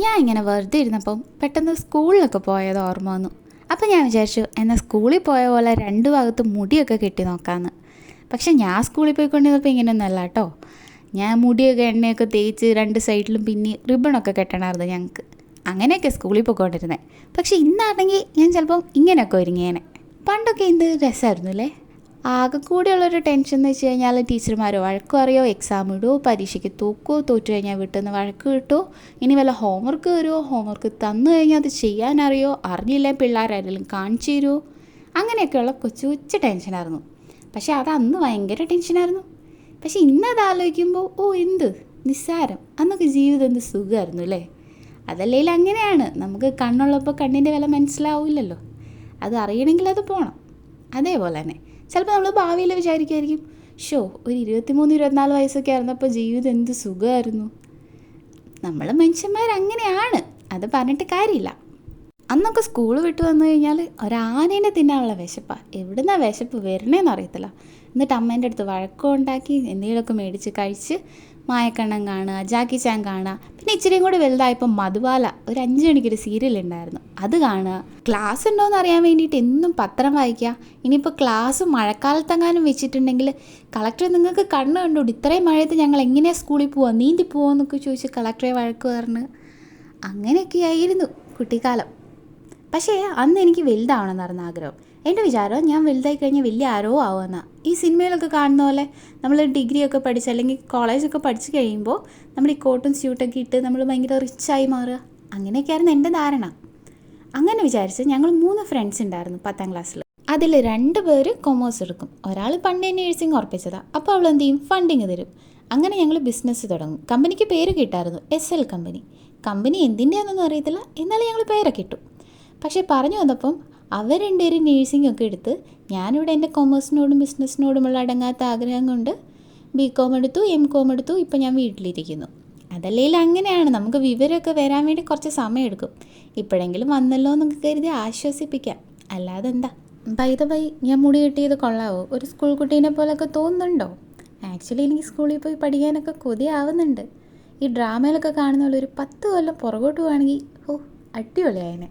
ഞാൻ ഇങ്ങനെ വെറുതെ ഇരുന്നപ്പം പെട്ടെന്ന് സ്കൂളിലൊക്കെ പോയത് ഓർമ്മ വന്നു. അപ്പം ഞാൻ വിചാരിച്ചു എന്നാൽ സ്കൂളിൽ പോയ പോലെ രണ്ട് ഭാഗത്തും മുടിയൊക്കെ കെട്ടി നോക്കാമെന്ന്. പക്ഷെ ഞാൻ സ്കൂളിൽ പോയിക്കൊണ്ടിരുന്നപ്പോൾ ഇങ്ങനെയൊന്നുമല്ല കേട്ടോ. ഞാൻ മുടിയൊക്കെ എണ്ണയൊക്കെ തേച്ച് രണ്ട് സൈഡിലും പിന്നെ റിബണൊക്കെ കെട്ടണമായിരുന്നു ഞങ്ങൾക്ക്. അങ്ങനെയൊക്കെ സ്കൂളിൽ പോയിക്കൊണ്ടിരുന്നത്. പക്ഷെ ഇന്നാണെങ്കിൽ ഞാൻ ചിലപ്പം ഇങ്ങനെയൊക്കെ ഒരുങ്ങിയേനെ. പണ്ടൊക്കെ എന്ത് രസമായിരുന്നു അല്ലേ. ആകെ കൂടിയുള്ളൊരു ടെൻഷൻ എന്ന് വെച്ച് കഴിഞ്ഞാൽ ടീച്ചർമാർ വഴക്ക് പറയുമോ, എക്സാം ഇടുമോ, പരീക്ഷയ്ക്ക് തോക്കുമോ, തോറ്റു കഴിഞ്ഞാൽ വീട്ടിൽ നിന്ന് വഴക്ക് കിട്ടുമോ, ഇനി വല്ല ഹോംവർക്ക് വരുമോ, ഹോംവർക്ക് തന്നു കഴിഞ്ഞാൽ അത് ചെയ്യാനറിയോ, അറിഞ്ഞില്ലേ പിള്ളേരാരെങ്കിലും കാണിച്ചു തരുമോ, അങ്ങനെയൊക്കെയുള്ള കൊച്ചു കൊച്ചു ടെൻഷനായിരുന്നു. പക്ഷേ അത് അന്ന് ഭയങ്കര ടെൻഷനായിരുന്നു. പക്ഷേ ഇന്നത് ആലോചിക്കുമ്പോൾ എന്ത് നിസ്സാരം, അന്നൊക്കെ ജീവിതം എന്ത് സുഖമായിരുന്നു അല്ലേ. അതല്ലെങ്കിൽ അങ്ങനെയാണ്, നമുക്ക് കണ്ണുള്ളപ്പോൾ കണ്ണിൻ്റെ വില മനസ്സിലാവില്ലല്ലോ. അത് അറിയണമെങ്കിൽ അത് പോകണം. അതേപോലെ തന്നെ ചിലപ്പോൾ നമ്മൾ ഭാവിയിൽ വിചാരിക്കുമായിരിക്കും, ഒരു 23-24 വയസ്സൊക്കെ ആയിരുന്നപ്പോൾ ജീവിതം എന്ത് സുഖമായിരുന്നു. നമ്മൾ മനുഷ്യന്മാരങ്ങനെയാണ്, അത് പറഞ്ഞിട്ട് കാര്യമില്ല. അന്നൊക്കെ സ്കൂൾ വിട്ട് വന്നു കഴിഞ്ഞാൽ ഒരാനേനെ തിന്നാനുള്ള വിശപ്പാണ്. എവിടുന്നാണ് വിശപ്പ് വരണേന്ന് അറിയത്തില്ല. എന്നിട്ട് അമ്മേൻ്റെ അടുത്ത് വഴക്കം ഉണ്ടാക്കി എന്തെങ്കിലുമൊക്കെ മേടിച്ച് കഴിച്ച് മായക്കണ്ണൻ കാണുക, ജാക്കി ചാൻ കാണുക. പിന്നെ ഇച്ചിരിയും കൂടി വലുതായപ്പോൾ മധുബാല ഒരു 5 മണിക്കൊരു സീരിയൽ ഉണ്ടായിരുന്നു, അത് കാണുക. ക്ലാസ് ഉണ്ടോയെന്ന് അറിയാൻ വേണ്ടിയിട്ട് എന്നും പത്രം വായിക്കുക. ഇനിയിപ്പോൾ ക്ലാസ് മഴക്കാലത്തെങ്ങാനും വെച്ചിട്ടുണ്ടെങ്കിൽ കളക്ടർ നിങ്ങൾക്ക് കണ്ണ് കണ്ടുകൂടി, ഇത്രയും മഴയത്ത് ഞങ്ങൾ എങ്ങനെയാണ് സ്കൂളിൽ പോവുക, നീന്തി പോവാന്നൊക്കെ ചോദിച്ച് കളക്ടറെ വഴക്ക് പറഞ്ഞ് അങ്ങനെയൊക്കെയായിരുന്നു കുട്ടിക്കാലം. പക്ഷേ അന്ന് എനിക്ക് വലുതാവണമെന്നായിരുന്നു ആഗ്രഹം. എൻ്റെ വിചാരം ഞാൻ വലുതായി കഴിഞ്ഞാൽ വലിയ ആരോ ആവുമെന്നാണ്. ഈ സിനിമയിലൊക്കെ കാണുന്ന പോലെ നമ്മൾ ഡിഗ്രിയൊക്കെ പഠിച്ച് അല്ലെങ്കിൽ കോളേജൊക്കെ പഠിച്ച് കഴിയുമ്പോൾ നമ്മൾ ഈ കോട്ടും സ്യൂട്ടൊക്കെ ഇട്ട് നമ്മൾ ഭയങ്കര റിച്ചായി മാറുക, അങ്ങനെയൊക്കെയായിരുന്നു എൻ്റെ ധാരണ. അങ്ങനെ വിചാരിച്ച് ഞങ്ങൾ 3 ഫ്രണ്ട്സ് ഉണ്ടായിരുന്നു 10ാം ക്ലാസ്സിൽ. അതിൽ 2 പേര് കൊമേഴ്സ് എടുക്കും. ഒരാൾ പണ്ടേ നേഴ്സിംഗ് ഉറപ്പിച്ചതാണ്, അപ്പോൾ അവൾ എന്ത് ചെയ്യും, ഫണ്ടിങ് തരും. അങ്ങനെ ഞങ്ങൾ ബിസിനസ് തുടങ്ങും. കമ്പനിക്ക് പേര് കിട്ടായിരുന്നു, SL കമ്പനി. കമ്പനി എന്തിൻ്റെയാണെന്നൊന്നും അറിയത്തില്ല, എന്നാലും ഞങ്ങൾ പേരൊക്കെ ഇട്ടു. പക്ഷേ പറഞ്ഞു വന്നപ്പം അവർ 2 പേരും നേഴ്സിംഗ് ഒക്കെ എടുത്ത്, ഞാനിവിടെ എൻ്റെ കൊമേഴ്സിനോടും ബിസിനസ്സിനോടുമുള്ള അടങ്ങാത്ത ആഗ്രഹം കൊണ്ട് BCom എടുത്തു, MCom എടുത്തു. ഇപ്പം ഞാൻ വീട്ടിലിരിക്കുന്നു. അതല്ലെങ്കിൽ അങ്ങനെയാണ്, നമുക്ക് വിവരമൊക്കെ വരാൻ വേണ്ടി കുറച്ച് സമയം എടുക്കും. ഇപ്പോഴെങ്കിലും വന്നല്ലോ എന്നൊക്കെ കരുതി ആശ്വസിപ്പിക്കാം, അല്ലാതെ എന്താ. ബൈ ദ ബൈ, ഞാൻ മുടി കിട്ടിയത് കൊള്ളാവോ, ഒരു സ്കൂൾ കുട്ടീനെ പോലൊക്കെ തോന്നുന്നുണ്ടോ? ആക്ച്വലി എനിക്ക് സ്കൂളിൽ പോയി പഠിക്കാനൊക്കെ കൊതിയാവുന്നുണ്ട്. ഈ ഡ്രാമയിലൊക്കെ കാണുന്ന പോലെ ഒരു 10 കൊല്ലം പുറകോട്ട് പോവുകയാണെങ്കിൽ അടിപൊളിയായനെ.